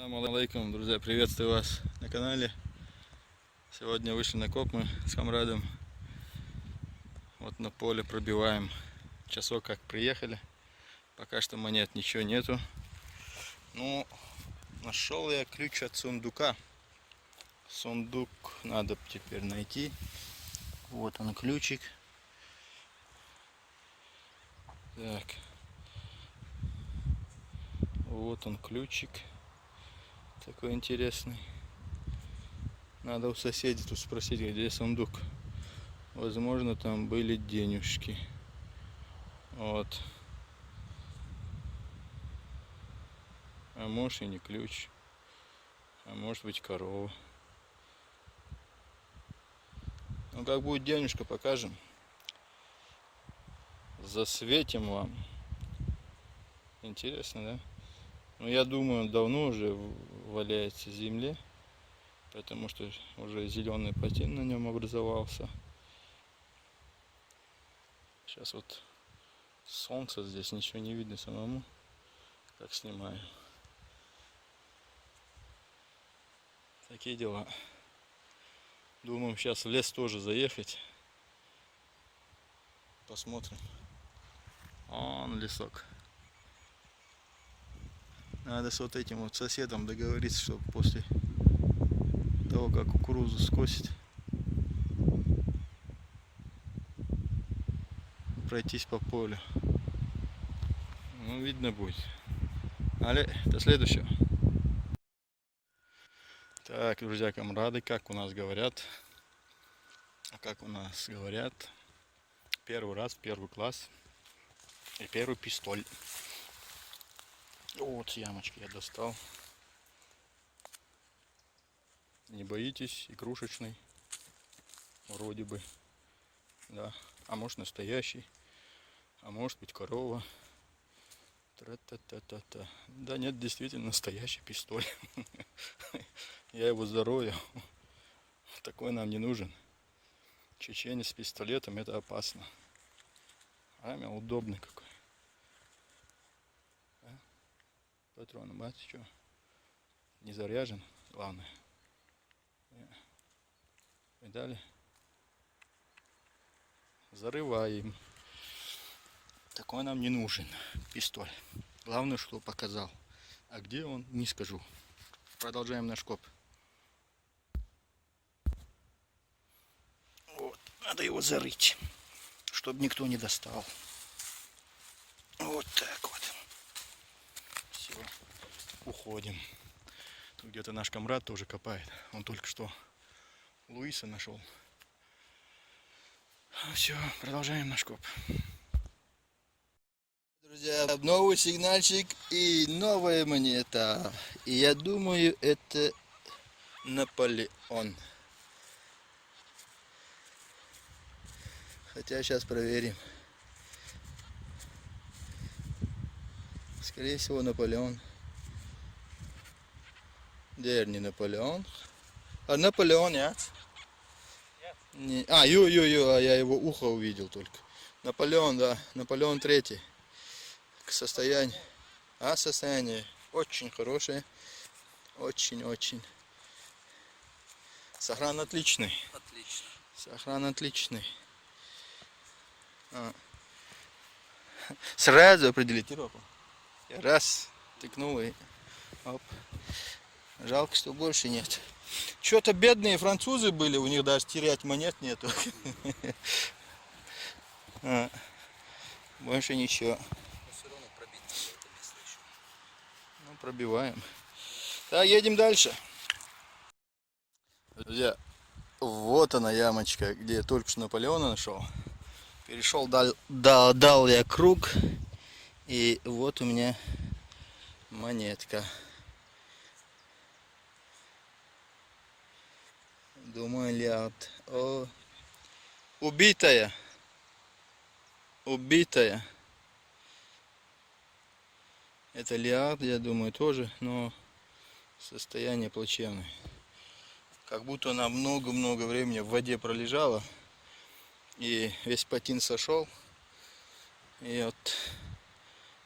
Ассаламу алейкум, друзья, приветствую вас на канале. Сегодня вышли на коп мы с Камрадом. Вот на поле пробиваем. Часок как приехали. Пока что монет ничего нету. Ну, нашел я ключ от сундука. Сундук надо теперь найти. Вот он, ключик. Так. Вот он, ключик. Такой интересный. Надо у соседей тут спросить, где сундук. Возможно, там были денежки. Вот. А может и не ключ. А может быть корова. Ну как будет денежка, покажем. Засветим вам. Интересно, да? Ну я думаю, он давно уже валяется в земле. Потому что уже зеленый патин на нем образовался. Сейчас вот солнце, здесь ничего не видно самому, как снимаю. Такие дела. Думаем сейчас в лес тоже заехать. Посмотрим. Он лесок. Надо с вот этим вот соседом договориться, чтобы после того, как кукурузу скосить, пройтись по полю. Ну, видно будет. Але до следующего. Так, друзья, камрады, как у нас говорят? Первый раз, первый класс и первый пистоль. Вот ямочки я достал. Не боитесь, игрушечный. Вроде бы. Да. А может настоящий. А может быть корова. Тра-та-та-та-та. Да нет, действительно настоящий пистоль. Я его зарою. Такой нам не нужен. Чеченец с пистолетом — это опасно. А мне удобный какой. Да? Патроны, бать, что? Не заряжен, главное. Видали? Зарываем. Такой нам не нужен пистоль. Главное, что показал. А где он, не скажу. Продолжаем наш коп. Вот, надо его зарыть, чтобы никто не достал. Вот так вот. Все, уходим. Тут где-то наш камрад тоже копает. Он только что Луиса нашел. Все, продолжаем наш коп. Друзья, новый сигнальчик и новая монета. И я думаю, это Наполеон. Хотя сейчас проверим. Скорее всего, Наполеон. Где не Наполеон? А Наполеон, нет? Не. А, я его ухо увидел только. Наполеон, да, Наполеон III. Состояние. Состояние очень хорошее. Очень-очень. Сохран отличный. Отлично. Сохран отличный. Сразу определить руку. Раз, тыкнул и оп. Жалко, что больше нет. Что-то бедные французы были, у них даже терять монет нету. Больше ничего. Ну, пробиваем. Так, едем дальше. Друзья, вот она ямочка, где я только что Наполеона нашел. Перешел, дал я круг. И вот у меня монетка. Думаю, лиард. О, убитая. Убитая. Это лиард, я думаю, тоже, но состояние плачевное. Как будто она много-много времени в воде пролежала. И весь патин сошел. И вот,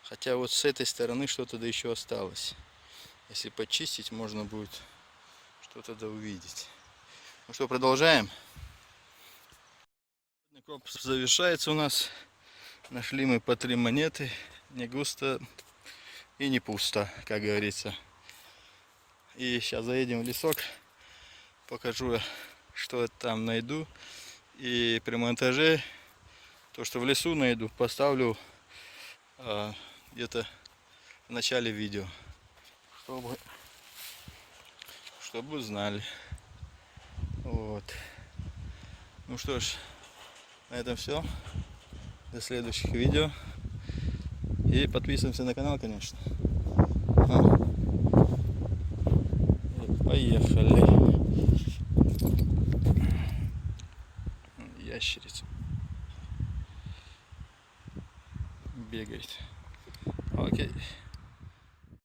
хотя вот с этой стороны что-то да еще осталось. Если почистить, можно будет что-то да увидеть. Ну что, продолжаем. Коп завершается у нас. Нашли мы по 3 монеты. Не густо и не пусто, как говорится. И сейчас заедем в лесок. Покажу, что там найду. И при монтаже то, что в лесу найду, поставлю где-то в начале видео, чтобы знали. Вот. Ну что ж, на этом все. До следующих видео. И подписываемся на канал, конечно. И поехали. Ящерица бегает. Окей.